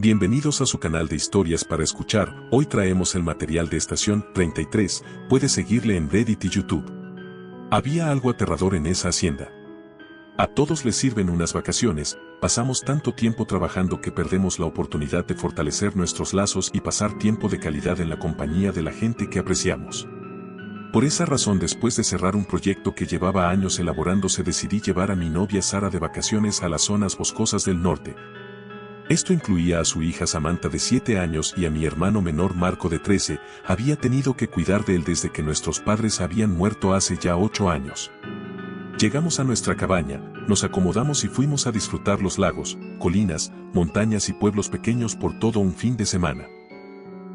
Bienvenidos a su canal de historias para escuchar. Hoy traemos el material de Estación 33, puedes seguirle en Reddit y YouTube. Había algo aterrador en esa hacienda. A todos les sirven unas vacaciones, pasamos tanto tiempo trabajando que perdemos la oportunidad de fortalecer nuestros lazos y pasar tiempo de calidad en la compañía de la gente que apreciamos. Por esa razón, después de cerrar un proyecto que llevaba años elaborándose, decidí llevar a mi novia Sara de vacaciones a las zonas boscosas del norte. Esto incluía a su hija Samantha de 7 años y a mi hermano menor Marco de 13, había tenido que cuidar de él desde que nuestros padres habían muerto hace ya 8 años. Llegamos a nuestra cabaña, nos acomodamos y fuimos a disfrutar los lagos, colinas, montañas y pueblos pequeños por todo un fin de semana.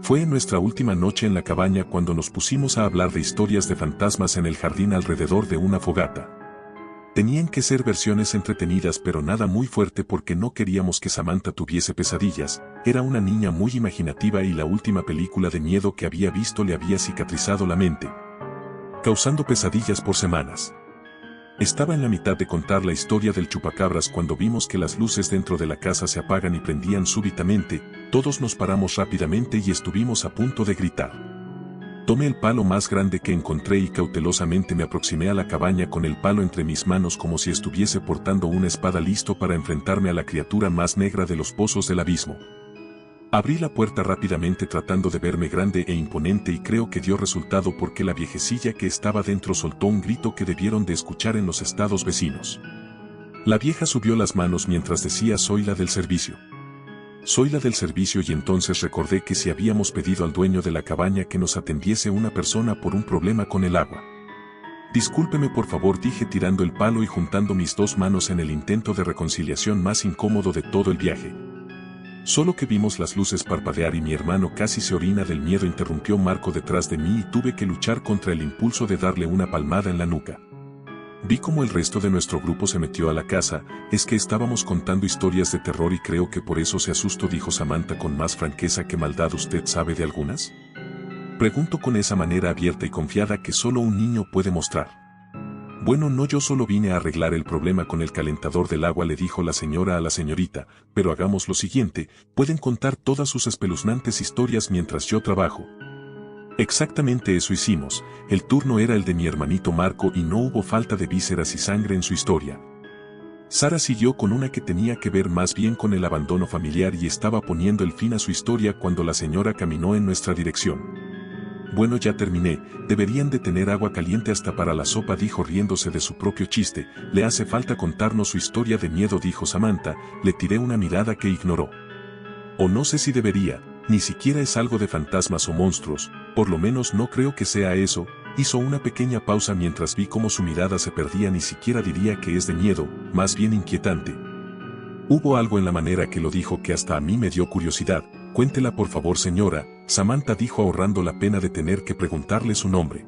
Fue en nuestra última noche en la cabaña cuando nos pusimos a hablar de historias de fantasmas en el jardín alrededor de una fogata. Tenían que ser versiones entretenidas pero nada muy fuerte porque no queríamos que Samantha tuviese pesadillas, era una niña muy imaginativa y la última película de miedo que había visto le había cicatrizado la mente, causando pesadillas por semanas. Estaba en la mitad de contar la historia del chupacabras cuando vimos que las luces dentro de la casa se apagan y prendían súbitamente, todos nos paramos rápidamente y estuvimos a punto de gritar. Tomé el palo más grande que encontré y cautelosamente me aproximé a la cabaña con el palo entre mis manos como si estuviese portando una espada listo para enfrentarme a la criatura más negra de los pozos del abismo. Abrí la puerta rápidamente tratando de verme grande e imponente y creo que dio resultado porque la viejecilla que estaba dentro soltó un grito que debieron de escuchar en los estados vecinos. La vieja subió las manos mientras decía: "Soy la del servicio. Soy la del servicio", y entonces recordé que si habíamos pedido al dueño de la cabaña que nos atendiese una persona por un problema con el agua. "Discúlpeme por favor", dije tirando el palo y juntando mis dos manos en el intento de reconciliación más incómodo de todo el viaje. Solo que vimos las luces parpadear y mi hermano casi se orina del miedo. Interrumpió Marco detrás de mí y tuve que luchar contra el impulso de darle una palmada en la nuca. Vi cómo el resto de nuestro grupo se metió a la casa. "Es que estábamos contando historias de terror y creo que por eso se asustó", dijo Samantha con más franqueza que maldad. "¿Usted sabe de algunas?", preguntó con esa manera abierta y confiada que solo un niño puede mostrar. "Bueno, no, yo solo vine a arreglar el problema con el calentador del agua", le dijo la señora a la señorita, "pero hagamos lo siguiente, pueden contar todas sus espeluznantes historias mientras yo trabajo". Exactamente eso hicimos, el turno era el de mi hermanito Marco y no hubo falta de vísceras y sangre en su historia. Sara siguió con una que tenía que ver más bien con el abandono familiar y estaba poniendo el fin a su historia cuando la señora caminó en nuestra dirección. "Bueno, ya terminé, deberían de tener agua caliente hasta para la sopa", dijo riéndose de su propio chiste. "Le hace falta contarnos su historia de miedo", dijo Samantha. Le tiré una mirada que ignoró. "O no sé si debería, ni siquiera es algo de fantasmas o monstruos, por lo menos no creo que sea eso". Hizo una pequeña pausa mientras vi cómo su mirada se perdía. "Ni siquiera diría que es de miedo, más bien inquietante". Hubo algo en la manera que lo dijo que hasta a mí me dio curiosidad. "Cuéntela por favor, señora", Samantha dijo ahorrando la pena de tener que preguntarle su nombre.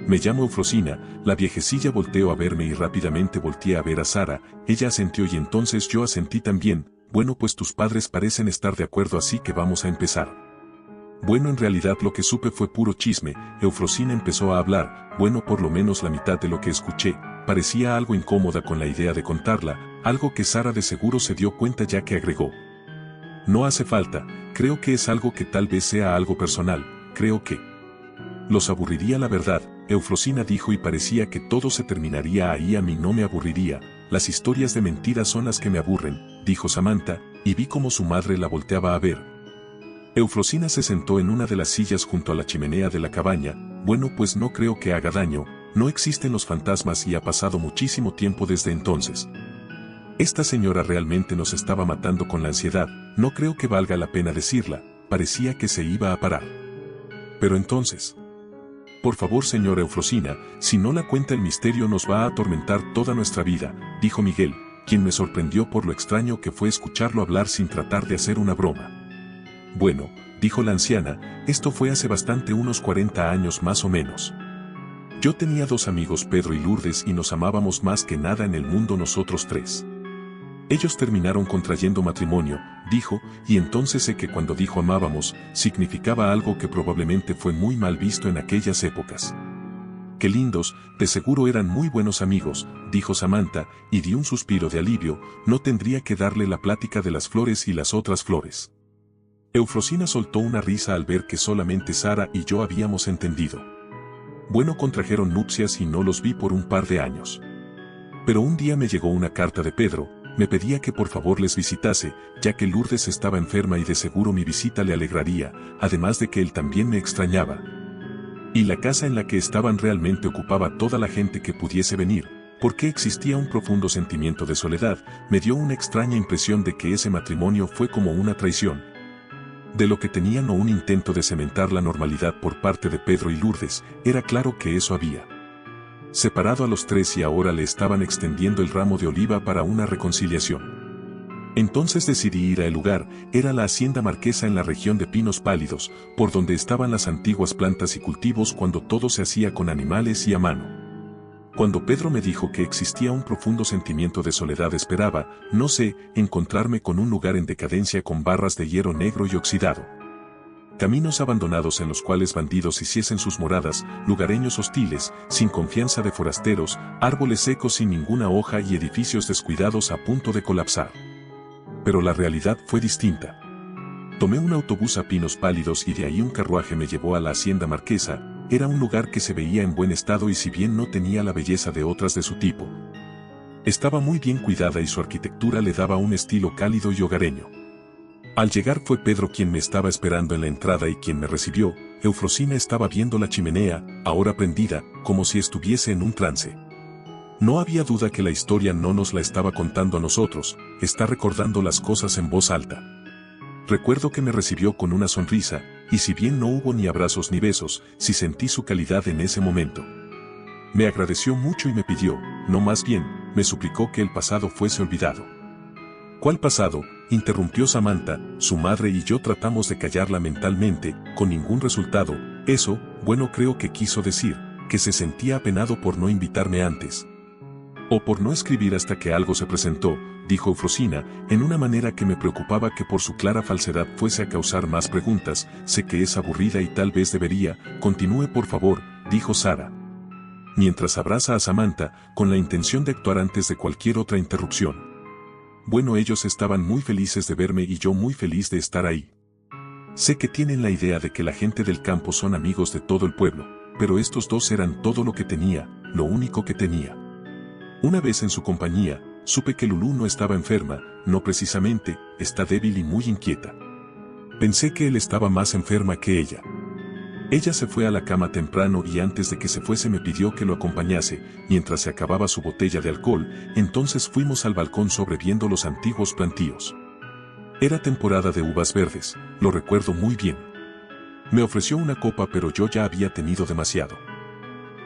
"Me llamo Eufrosina", la viejecilla volteó a verme y rápidamente volteé a ver a Sara. Ella asentió y entonces yo asentí también. "Bueno, pues tus padres parecen estar de acuerdo, así que vamos a empezar". "Bueno, en realidad lo que supe fue puro chisme", Eufrosina empezó a hablar. "Bueno, por lo menos la mitad de lo que escuché". Parecía algo incómoda con la idea de contarla, algo que Sara de seguro se dio cuenta ya que agregó: "No hace falta, creo que es algo que tal vez sea algo personal, creo que los aburriría la verdad", Eufrosina dijo, y parecía que todo se terminaría ahí. "A mí no me aburriría, las historias de mentiras son las que me aburren", dijo Samantha, y vi cómo su madre la volteaba a ver. Eufrosina se sentó en una de las sillas junto a la chimenea de la cabaña. "Bueno, pues no creo que haga daño, no existen los fantasmas y ha pasado muchísimo tiempo desde entonces. Esta señora realmente nos estaba matando con la ansiedad, no creo que valga la pena decirla", parecía que se iba a parar. "Pero entonces, por favor, señora Eufrosina, si no la cuenta el misterio nos va a atormentar toda nuestra vida", dijo Miguel, quien me sorprendió por lo extraño que fue escucharlo hablar sin tratar de hacer una broma. "Bueno", dijo la anciana, "esto fue hace bastante, unos 40 años más o menos. Yo tenía 2 amigos, Pedro y Lourdes, y nos amábamos más que nada en el mundo nosotros 3. Ellos terminaron contrayendo matrimonio", dijo, y entonces sé que cuando dijo amábamos, significaba algo que probablemente fue muy mal visto en aquellas épocas. Qué lindos, de seguro eran muy buenos amigos, dijo Samantha, y di un suspiro de alivio, no tendría que darle la plática de las flores y las otras flores. Eufrosina soltó una risa al ver que solamente Sara y yo habíamos entendido. Bueno, contrajeron nupcias y no los vi por un par de años. Pero un día me llegó una carta de Pedro, me pedía que por favor les visitase, ya que Lourdes estaba enferma y de seguro mi visita le alegraría, además de que él también me extrañaba. Y la casa en la que estaban realmente ocupaba toda la gente que pudiese venir, porque existía un profundo sentimiento de soledad, me dio una extraña impresión de que ese matrimonio fue como una traición. De lo que tenían o un intento de cementar la normalidad por parte de Pedro y Lourdes, era claro que eso había separado a los tres y ahora le estaban extendiendo el ramo de oliva para una reconciliación. Entonces decidí ir al lugar, era la hacienda marquesa en la región de Pinos Pálidos, por donde estaban las antiguas plantas y cultivos cuando todo se hacía con animales y a mano. Cuando Pedro me dijo que existía un profundo sentimiento de soledad esperaba, no sé, encontrarme con un lugar en decadencia con barras de hierro negro y oxidado. Caminos abandonados en los cuales bandidos hiciesen sus moradas, lugareños hostiles, sin confianza de forasteros, árboles secos sin ninguna hoja y edificios descuidados a punto de colapsar. Pero la realidad fue distinta. Tomé un autobús a Pinos Pálidos y de ahí un carruaje me llevó a la hacienda marquesa, era un lugar que se veía en buen estado y si bien no tenía la belleza de otras de su tipo, estaba muy bien cuidada y su arquitectura le daba un estilo cálido y hogareño. Al llegar fue Pedro quien me estaba esperando en la entrada y quien me recibió, Eufrosina estaba viendo la chimenea, ahora prendida, como si estuviese en un trance. No había duda que la historia no nos la estaba contando a nosotros, está recordando las cosas en voz alta. Recuerdo que me recibió con una sonrisa, y si bien no hubo ni abrazos ni besos, sí sentí su calidad en ese momento. Me agradeció mucho y me pidió, no más bien, me suplicó que el pasado fuese olvidado. ¿Cuál pasado?, interrumpió Samantha, su madre y yo tratamos de callarla mentalmente, con ningún resultado, eso, bueno creo que quiso decir, que se sentía apenado por no invitarme antes. O por no escribir hasta que algo se presentó, dijo Eufrosina, en una manera que me preocupaba que por su clara falsedad fuese a causar más preguntas, sé que es aburrida y tal vez debería, continúe por favor, dijo Sara. Mientras abraza a Samantha, con la intención de actuar antes de cualquier otra interrupción. Bueno, ellos estaban muy felices de verme y yo muy feliz de estar ahí. Sé que tienen la idea de que la gente del campo son amigos de todo el pueblo, pero estos dos eran todo lo que tenía, lo único que tenía. Una vez en su compañía, supe que Lulú no estaba enferma, no precisamente, está débil y muy inquieta. Pensé que él estaba más enferma que ella. Ella se fue a la cama temprano y antes de que se fuese me pidió que lo acompañase, mientras se acababa su botella de alcohol, entonces fuimos al balcón sobreviendo los antiguos plantíos. Era temporada de uvas verdes, lo recuerdo muy bien. Me ofreció una copa pero yo ya había tenido demasiado.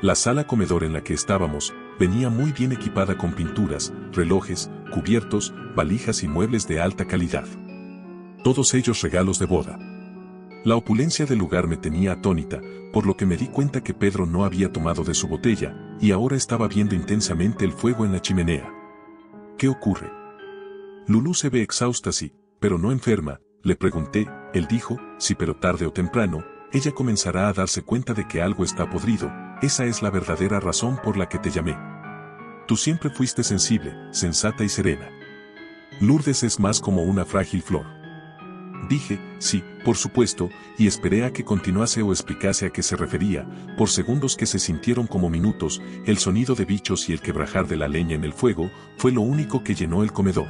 La sala comedor en la que estábamos, venía muy bien equipada con pinturas, relojes, cubiertos, valijas y muebles de alta calidad. Todos ellos regalos de boda. La opulencia del lugar me tenía atónita, por lo que me di cuenta que Pedro no había tomado de su botella, y ahora estaba viendo intensamente el fuego en la chimenea. ¿Qué ocurre? Lulú se ve exhausta sí, pero no enferma, le pregunté, él dijo, sí pero tarde o temprano, ella comenzará a darse cuenta de que algo está podrido, esa es la verdadera razón por la que te llamé. Tú siempre fuiste sensible, sensata y serena. Lourdes es más como una frágil flor. Dije, sí, por supuesto, y esperé a que continuase o explicase a qué se refería, por segundos que se sintieron como minutos, el sonido de bichos y el quebrajar de la leña en el fuego, fue lo único que llenó el comedor.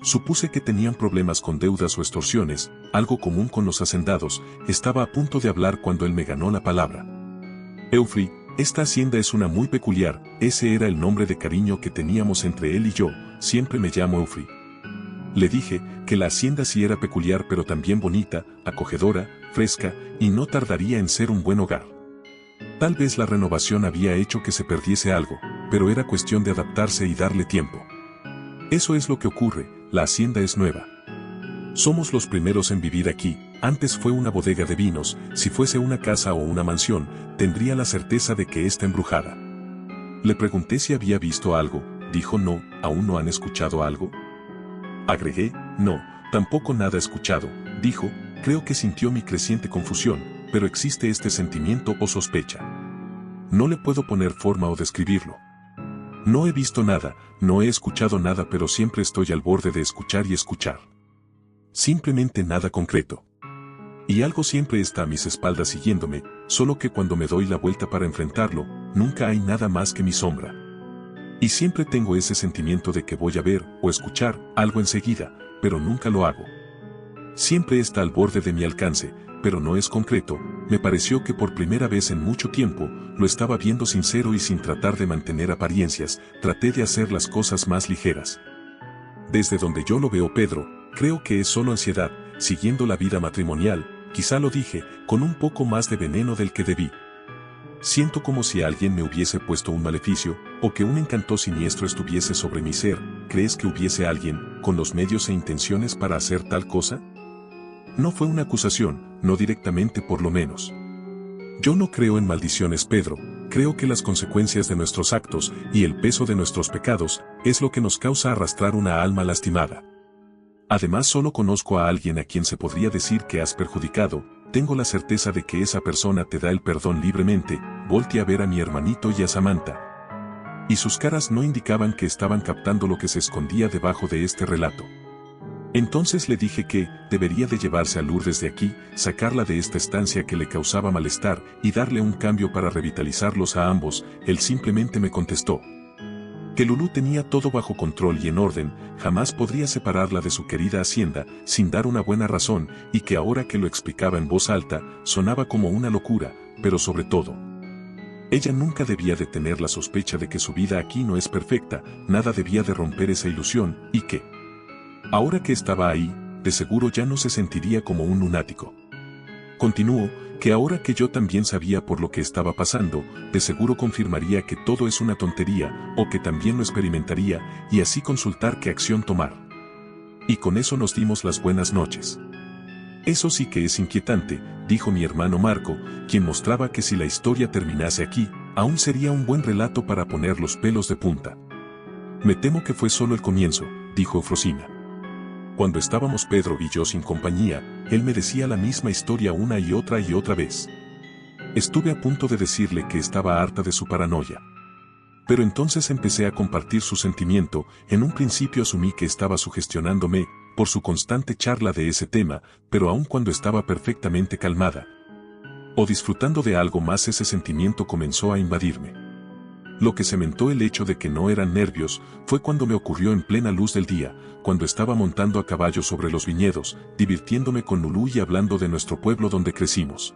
Supuse que tenían problemas con deudas o extorsiones, algo común con los hacendados, estaba a punto de hablar cuando él me ganó la palabra. Eufri, esta hacienda es una muy peculiar, ese era el nombre de cariño que teníamos entre él y yo, siempre me llamo Eufri. Le dije que la hacienda sí era peculiar pero también bonita, acogedora, fresca, y no tardaría en ser un buen hogar. Tal vez la renovación había hecho que se perdiese algo, pero era cuestión de adaptarse y darle tiempo. Eso es lo que ocurre, la hacienda es nueva. Somos los primeros en vivir aquí, antes fue una bodega de vinos, si fuese una casa o una mansión, tendría la certeza de que está embrujada. Le pregunté si había visto algo, dijo no, ¿aún no han escuchado algo? Agregué, no, tampoco nada escuchado, dijo, creo que sintió mi creciente confusión, pero existe este sentimiento o sospecha. no le puedo poner forma o describirlo. No he visto nada, no he escuchado nada, pero siempre estoy al borde de escuchar y escuchar. Simplemente nada concreto. Y algo siempre está a mis espaldas siguiéndome, solo que cuando me doy la vuelta para enfrentarlo, nunca hay nada más que mi sombra. Y siempre tengo ese sentimiento de que voy a ver o escuchar algo enseguida, pero nunca lo hago. Siempre está al borde de mi alcance, pero no es concreto. Me pareció que por primera vez en mucho tiempo, lo estaba viendo sincero y sin tratar de mantener apariencias, traté de hacer las cosas más ligeras. Desde donde yo lo veo, Pedro, creo que es solo ansiedad, siguiendo la vida matrimonial, quizá lo dije, con un poco más de veneno del que debí. Siento como si alguien me hubiese puesto un maleficio, o que un encanto siniestro estuviese sobre mi ser. ¿Crees que hubiese alguien, con los medios e intenciones para hacer tal cosa? No fue una acusación, no directamente por lo menos. Yo no creo en maldiciones, Pedro, creo que las consecuencias de nuestros actos y el peso de nuestros pecados es lo que nos causa arrastrar una alma lastimada. Además, solo conozco a alguien a quien se podría decir que has perjudicado. Tengo la certeza de que esa persona te da el perdón libremente. Volteé a ver a mi hermanito y a Samantha. Y sus caras no indicaban que estaban captando lo que se escondía debajo de este relato. Entonces le dije que debería de llevarse a Lourdes de aquí, sacarla de esta estancia que le causaba malestar y darle un cambio para revitalizarlos a ambos. Él simplemente me contestó que Lulú tenía todo bajo control y en orden, jamás podría separarla de su querida hacienda sin dar una buena razón, y que ahora que lo explicaba en voz alta, sonaba como una locura, pero sobre todo, ella nunca debía de tener la sospecha de que su vida aquí no es perfecta, nada debía de romper esa ilusión, y que, ahora que estaba ahí, de seguro ya no se sentiría como un lunático. Continuó, que ahora que yo también sabía por lo que estaba pasando, de seguro confirmaría que todo es una tontería, o que también lo experimentaría, y así consultar qué acción tomar. Y con eso nos dimos las buenas noches. Eso sí que es inquietante, dijo mi hermano Marco, quien mostraba que si la historia terminase aquí, aún sería un buen relato para poner los pelos de punta. Me temo que fue solo el comienzo, dijo Eufrosina. Cuando estábamos Pedro y yo sin compañía, él me decía la misma historia una y otra vez. Estuve a punto de decirle que estaba harta de su paranoia. Pero entonces empecé a compartir su sentimiento. En un principio asumí que estaba sugestionándome por su constante charla de ese tema, pero aun cuando estaba perfectamente calmada o disfrutando de algo más, ese sentimiento comenzó a invadirme. Lo que cementó el hecho de que no eran nervios fue cuando me ocurrió en plena luz del día, cuando estaba montando a caballo sobre los viñedos, divirtiéndome con Lulú y hablando de nuestro pueblo donde crecimos.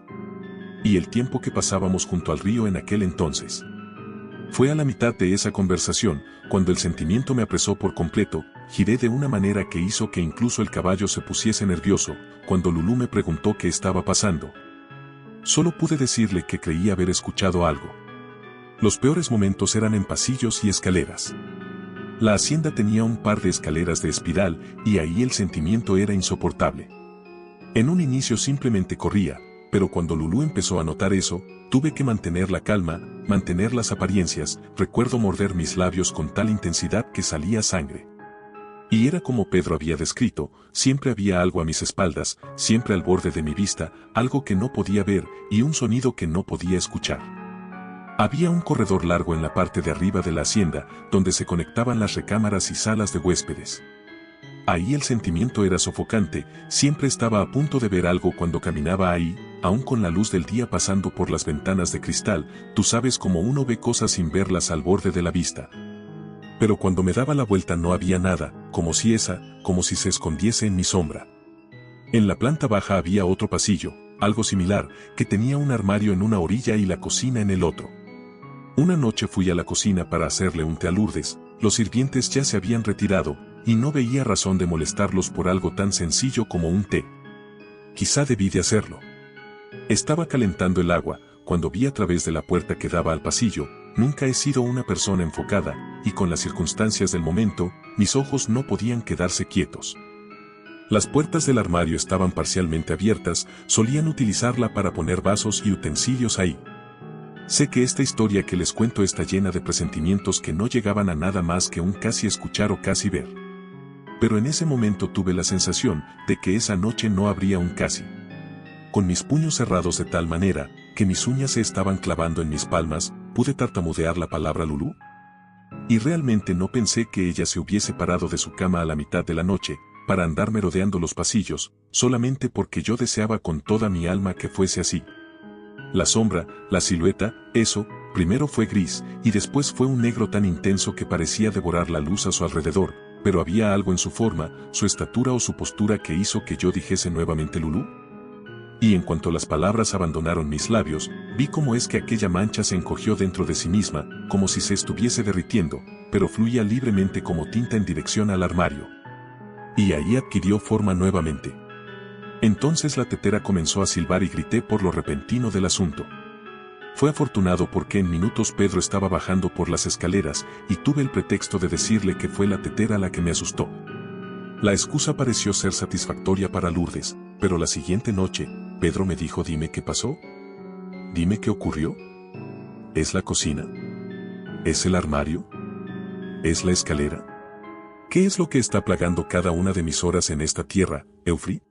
Y el tiempo que pasábamos junto al río en aquel entonces. Fue a la mitad de esa conversación, cuando el sentimiento me apresó por completo, giré de una manera que hizo que incluso el caballo se pusiese nervioso. Cuando Lulú me preguntó qué estaba pasando, solo pude decirle que creía haber escuchado algo. Los peores momentos eran en pasillos y escaleras. La hacienda tenía un par de escaleras de espiral, y ahí el sentimiento era insoportable. En un inicio simplemente corría, pero cuando Lulú empezó a notar eso, tuve que mantener la calma, mantener las apariencias. Recuerdo morder mis labios con tal intensidad que salía sangre. Y era como Pedro había descrito, siempre había algo a mis espaldas, siempre al borde de mi vista, algo que no podía ver, y un sonido que no podía escuchar. Había un corredor largo en la parte de arriba de la hacienda, donde se conectaban las recámaras y salas de huéspedes. Ahí el sentimiento era sofocante, siempre estaba a punto de ver algo cuando caminaba ahí, aún con la luz del día pasando por las ventanas de cristal. Tú sabes cómo uno ve cosas sin verlas al borde de la vista. Pero cuando me daba la vuelta no había nada, como si se escondiese en mi sombra. En la planta baja había otro pasillo, algo similar, que tenía un armario en una orilla y la cocina en el otro. Una noche fui a la cocina para hacerle un té a Lourdes. Los sirvientes ya se habían retirado, y no veía razón de molestarlos por algo tan sencillo como un té. Quizá debí de hacerlo. Estaba calentando el agua, cuando vi a través de la puerta que daba al pasillo. Nunca he sido una persona enfocada, y con las circunstancias del momento, mis ojos no podían quedarse quietos. Las puertas del armario estaban parcialmente abiertas, solían utilizarla para poner vasos y utensilios ahí. Sé que esta historia que les cuento está llena de presentimientos que no llegaban a nada más que un casi escuchar o casi ver. Pero en ese momento tuve la sensación de que esa noche no habría un casi. Con mis puños cerrados de tal manera que mis uñas se estaban clavando en mis palmas, pude tartamudear la palabra Lulú. Y realmente no pensé que ella se hubiese parado de su cama a la mitad de la noche, para andar merodeando los pasillos, solamente porque yo deseaba con toda mi alma que fuese así. La sombra, la silueta, eso, primero fue gris, y después fue un negro tan intenso que parecía devorar la luz a su alrededor, pero había algo en su forma, su estatura o su postura que hizo que yo dijese nuevamente Lulú. Y en cuanto las palabras abandonaron mis labios, vi cómo es que aquella mancha se encogió dentro de sí misma, como si se estuviese derritiendo, pero fluía libremente como tinta en dirección al armario. Y ahí adquirió forma nuevamente. Entonces la tetera comenzó a silbar y grité por lo repentino del asunto. Fue afortunado porque en minutos Pedro estaba bajando por las escaleras y tuve el pretexto de decirle que fue la tetera la que me asustó. La excusa pareció ser satisfactoria para Lourdes, pero la siguiente noche, Pedro me dijo: dime qué pasó. Dime qué ocurrió. ¿Es la cocina? ¿Es el armario? ¿Es la escalera? ¿Qué es lo que está plagando cada una de mis horas en esta tierra, Eufri?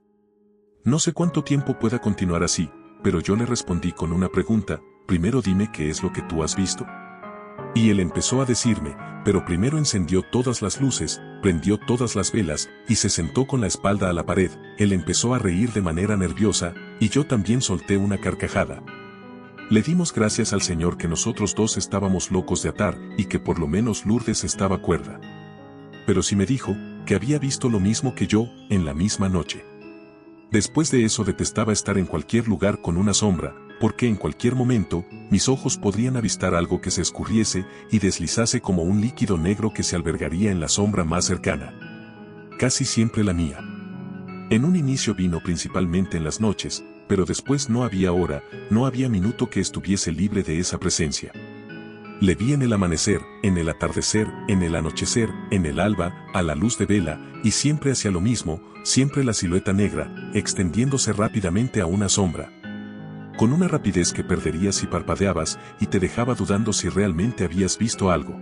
No sé cuánto tiempo pueda continuar así, pero yo le respondí con una pregunta: primero dime qué es lo que tú has visto. Y él empezó a decirme, pero primero encendió todas las luces, prendió todas las velas, y se sentó con la espalda a la pared. Él empezó a reír de manera nerviosa, y yo también solté una carcajada. Le dimos gracias al Señor que nosotros dos estábamos locos de atar, y que por lo menos Lourdes estaba cuerda. Pero sí me dijo, que había visto lo mismo que yo, en la misma noche. Después de eso detestaba estar en cualquier lugar con una sombra, porque en cualquier momento, mis ojos podrían avistar algo que se escurriese y deslizase como un líquido negro que se albergaría en la sombra más cercana. Casi siempre la mía. En un inicio vino principalmente en las noches, pero después no había hora, no había minuto que estuviese libre de esa presencia. Le vi en el amanecer, en el atardecer, en el anochecer, en el alba, a la luz de vela, y siempre hacia lo mismo, siempre la silueta negra, extendiéndose rápidamente a una sombra. Con una rapidez que perderías si parpadeabas y te dejaba dudando si realmente habías visto algo.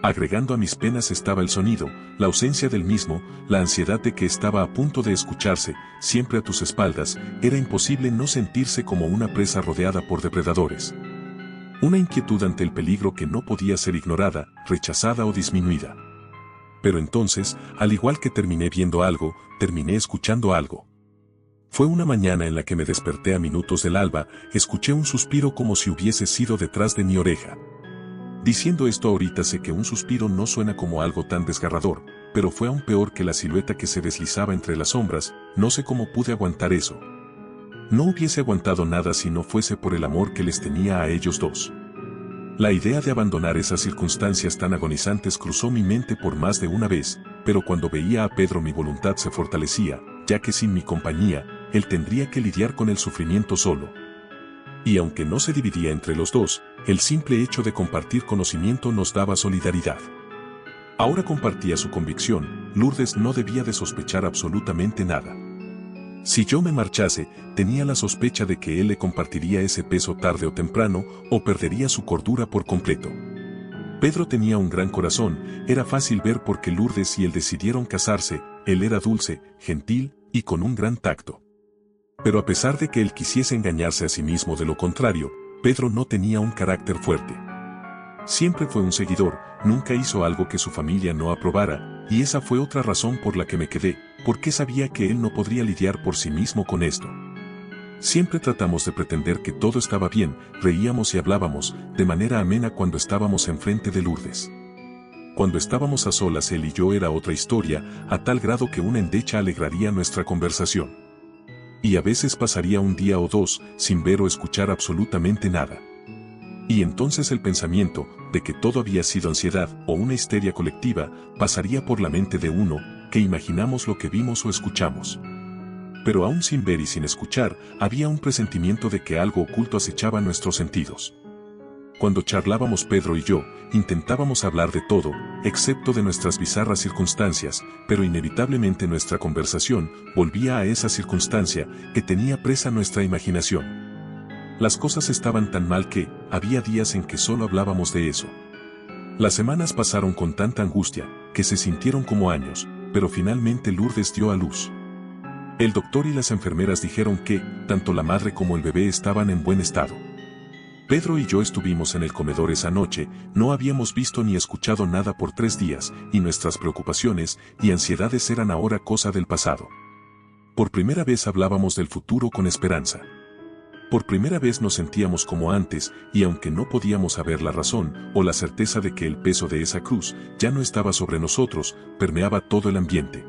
Agregando a mis penas estaba el sonido, la ausencia del mismo, la ansiedad de que estaba a punto de escucharse, siempre a tus espaldas. Era imposible no sentirse como una presa rodeada por depredadores. Una inquietud ante el peligro que no podía ser ignorada, rechazada o disminuida. Pero entonces, al igual que terminé viendo algo, terminé escuchando algo. Fue una mañana en la que me desperté a minutos del alba, escuché un suspiro como si hubiese sido detrás de mi oreja. Diciendo esto ahorita sé que un suspiro no suena como algo tan desgarrador, pero fue aún peor que la silueta que se deslizaba entre las sombras. No sé cómo pude aguantar eso. No hubiese aguantado nada si no fuese por el amor que les tenía a ellos dos. La idea de abandonar esas circunstancias tan agonizantes cruzó mi mente por más de una vez, pero cuando veía a Pedro mi voluntad se fortalecía, ya que sin mi compañía, él tendría que lidiar con el sufrimiento solo. Y aunque no se dividía entre los dos, el simple hecho de compartir conocimiento nos daba solidaridad. Ahora compartía su convicción: Lourdes no debía de sospechar absolutamente nada. Si yo me marchase, tenía la sospecha de que él le compartiría ese peso tarde o temprano, o perdería su cordura por completo. Pedro tenía un gran corazón, era fácil ver por qué Lourdes y él decidieron casarse. Él era dulce, gentil, y con un gran tacto. Pero a pesar de que él quisiese engañarse a sí mismo de lo contrario, Pedro no tenía un carácter fuerte. Siempre fue un seguidor, nunca hizo algo que su familia no aprobara, y esa fue otra razón por la que me quedé, porque sabía que él no podría lidiar por sí mismo con esto. Siempre tratamos de pretender que todo estaba bien, reíamos y hablábamos, de manera amena cuando estábamos enfrente de Lourdes. Cuando estábamos a solas él y yo era otra historia, a tal grado que una endecha alegraría nuestra conversación. Y a veces pasaría un día o dos, sin ver o escuchar absolutamente nada. Y entonces el pensamiento, de que todo había sido ansiedad o una histeria colectiva, pasaría por la mente de uno, que imaginamos lo que vimos o escuchamos. Pero aún sin ver y sin escuchar, había un presentimiento de que algo oculto acechaba nuestros sentidos. Cuando charlábamos Pedro y yo, intentábamos hablar de todo, excepto de nuestras bizarras circunstancias, pero inevitablemente nuestra conversación volvía a esa circunstancia que tenía presa nuestra imaginación. Las cosas estaban tan mal que, había días en que solo hablábamos de eso. Las semanas pasaron con tanta angustia, que se sintieron como años, pero finalmente Lourdes dio a luz. El doctor y las enfermeras dijeron que, tanto la madre como el bebé estaban en buen estado. Pedro y yo estuvimos en el comedor esa noche, no habíamos visto ni escuchado nada por 3 días, y nuestras preocupaciones y ansiedades eran ahora cosa del pasado. Por primera vez hablábamos del futuro con esperanza. Por primera vez nos sentíamos como antes, y aunque no podíamos saber la razón o la certeza de que el peso de esa cruz ya no estaba sobre nosotros, permeaba todo el ambiente.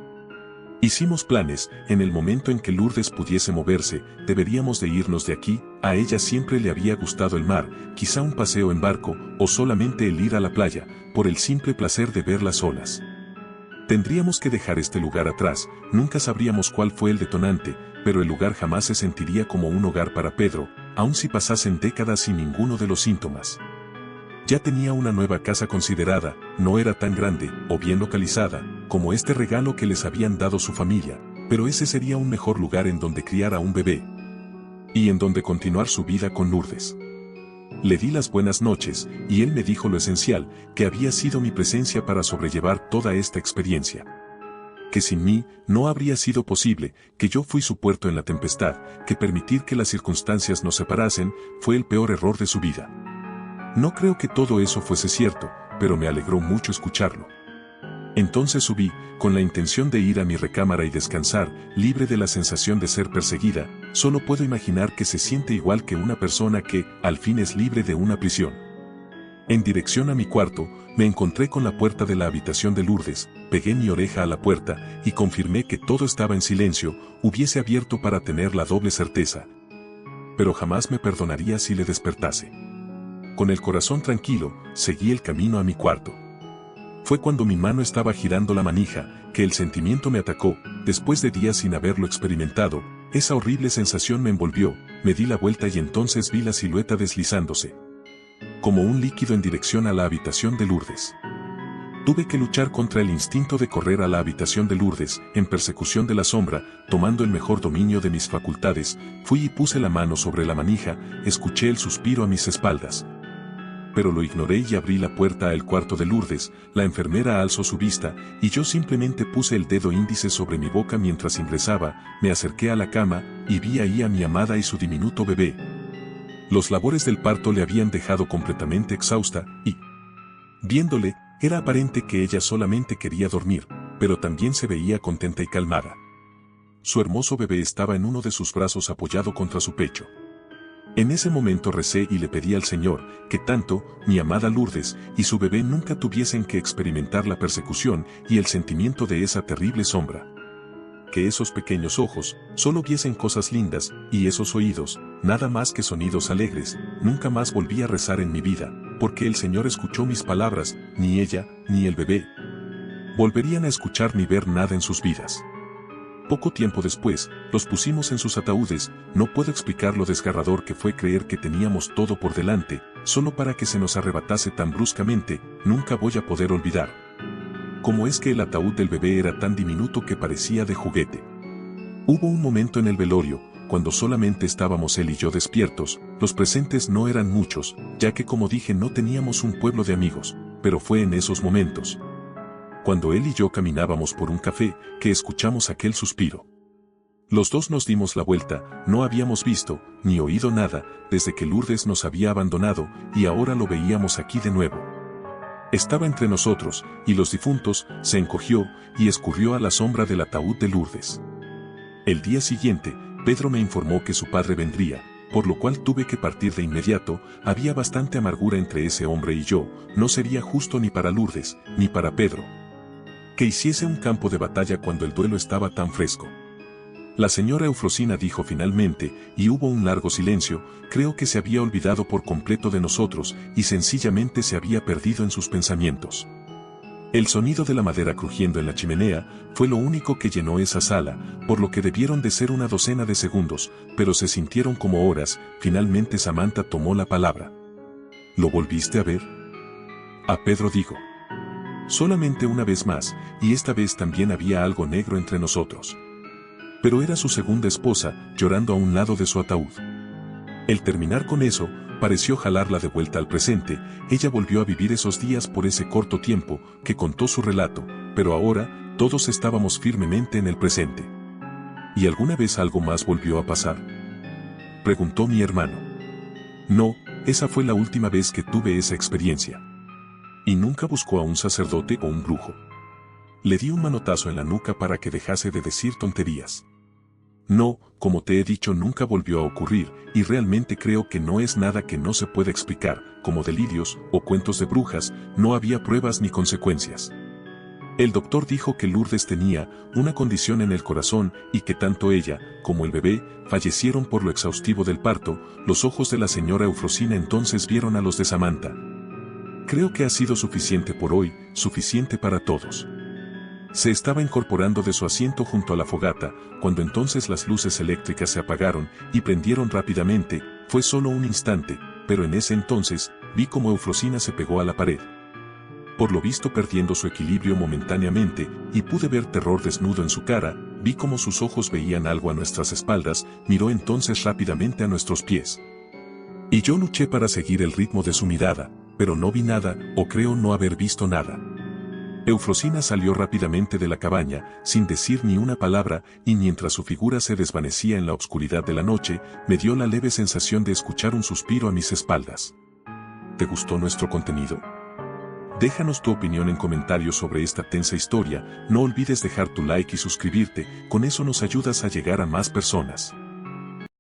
Hicimos planes, en el momento en que Lourdes pudiese moverse, deberíamos de irnos de aquí, a ella siempre le había gustado el mar, quizá un paseo en barco, o solamente el ir a la playa, por el simple placer de ver las olas. Tendríamos que dejar este lugar atrás, nunca sabríamos cuál fue el detonante, pero el lugar jamás se sentiría como un hogar para Pedro, aun si pasasen décadas sin ninguno de los síntomas. Ya tenía una nueva casa considerada, no era tan grande o bien localizada como este regalo que les habían dado su familia, pero ese sería un mejor lugar en donde criar a un bebé y en donde continuar su vida con Lourdes. Le di las buenas noches y él me dijo lo esencial, que había sido mi presencia para sobrellevar toda esta experiencia. Que sin mí no habría sido posible, que yo fui su puerto en la tempestad, que permitir que las circunstancias nos separasen fue el peor error de su vida. No creo que todo eso fuese cierto, pero me alegró mucho escucharlo. Entonces subí, con la intención de ir a mi recámara y descansar, libre de la sensación de ser perseguida. Solo puedo imaginar que se siente igual que una persona que, al fin, es libre de una prisión. En dirección a mi cuarto, me encontré con la puerta de la habitación de Lourdes, pegué mi oreja a la puerta y confirmé que todo estaba en silencio, hubiese abierto para tener la doble certeza. Pero jamás me perdonaría si le despertase. Con el corazón tranquilo, seguí el camino a mi cuarto. Fue cuando mi mano estaba girando la manija, que el sentimiento me atacó. Después de días sin haberlo experimentado, esa horrible sensación me envolvió, me di la vuelta y entonces vi la silueta deslizándose como un líquido en dirección a la habitación de Lourdes. Tuve que luchar contra el instinto de correr a la habitación de Lourdes, en persecución de la sombra, tomando el mejor dominio de mis facultades, fui y puse la mano sobre la manija, escuché el suspiro a mis espaldas. Pero lo ignoré y abrí la puerta al cuarto de Lourdes, la enfermera alzó su vista, y yo simplemente puse el dedo índice sobre mi boca mientras ingresaba, me acerqué a la cama, y vi ahí a mi amada y su diminuto bebé. Los labores del parto le habían dejado completamente exhausta, y, viéndole, era aparente que ella solamente quería dormir, pero también se veía contenta y calmada. Su hermoso bebé estaba en uno de sus brazos apoyado contra su pecho. En ese momento recé y le pedí al Señor, que tanto, mi amada Lourdes, y su bebé nunca tuviesen que experimentar la persecución y el sentimiento de esa terrible sombra. Que esos pequeños ojos solo viesen cosas lindas, y esos oídos, nada más que sonidos alegres. Nunca más volví a rezar en mi vida, porque el Señor escuchó mis palabras, ni ella, ni el bebé volverían a escuchar ni ver nada en sus vidas. Poco tiempo después, los pusimos en sus ataúdes. No puedo explicar lo desgarrador que fue creer que teníamos todo por delante, solo para que se nos arrebatase tan bruscamente. Nunca voy a poder olvidar cómo es que el ataúd del bebé era tan diminuto que parecía de juguete. Hubo un momento en el velorio, cuando solamente estábamos él y yo despiertos. Los presentes no eran muchos, ya que como dije no teníamos un pueblo de amigos, pero fue en esos momentos, cuando él y yo caminábamos por un café, que escuchamos aquel suspiro. Los dos nos dimos la vuelta, no habíamos visto, ni oído nada, desde que Lourdes nos había abandonado, y ahora lo veíamos aquí de nuevo. Estaba entre nosotros, y los difuntos, se encogió, y escurrió a la sombra del ataúd de Lourdes. El día siguiente, Pedro me informó que su padre vendría, por lo cual tuve que partir de inmediato. Había bastante amargura entre ese hombre y yo, no sería justo ni para Lourdes, ni para Pedro, que hiciese un campo de batalla cuando el duelo estaba tan fresco. La señora Eufrosina dijo finalmente, y hubo un largo silencio, creo que se había olvidado por completo de nosotros, y sencillamente se había perdido en sus pensamientos. El sonido de la madera crujiendo en la chimenea fue lo único que llenó esa sala, por lo que debieron de ser una docena de segundos, pero se sintieron como horas. Finalmente Samantha tomó la palabra. ¿Lo volviste a ver? A Pedro dijo. Solamente una vez más, y esta vez también había algo negro entre nosotros. Pero era su segunda esposa, llorando a un lado de su ataúd. El terminar con eso, pareció jalarla de vuelta al presente. Ella volvió a vivir esos días por ese corto tiempo, que contó su relato, pero ahora, todos estábamos firmemente en el presente. ¿Y alguna vez algo más volvió a pasar?, preguntó mi hermano. No, esa fue la última vez que tuve esa experiencia. Y nunca buscó a un sacerdote o un brujo. Le di un manotazo en la nuca para que dejase de decir tonterías. No, como te he dicho, nunca volvió a ocurrir, y realmente creo que no es nada que no se pueda explicar, como delirios o cuentos de brujas, no había pruebas ni consecuencias. El doctor dijo que Lourdes tenía una condición en el corazón y que tanto ella como el bebé fallecieron por lo exhaustivo del parto. Los ojos de la señora Eufrosina entonces vieron a los de Samantha. Creo que ha sido suficiente por hoy, suficiente para todos. Se estaba incorporando de su asiento junto a la fogata, cuando entonces las luces eléctricas se apagaron y prendieron rápidamente. Fue solo un instante, pero en ese entonces vi cómo Eufrosina se pegó a la pared. Por lo visto perdiendo su equilibrio momentáneamente, y pude ver terror desnudo en su cara. Vi cómo sus ojos veían algo a nuestras espaldas, miró entonces rápidamente a nuestros pies. Y yo luché para seguir el ritmo de su mirada, pero no vi nada, o creo no haber visto nada. Eufrosina salió rápidamente de la cabaña, sin decir ni una palabra, y mientras su figura se desvanecía en la oscuridad de la noche, me dio la leve sensación de escuchar un suspiro a mis espaldas. ¿Te gustó nuestro contenido? Déjanos tu opinión en comentarios sobre esta tensa historia, no olvides dejar tu like y suscribirte, con eso nos ayudas a llegar a más personas.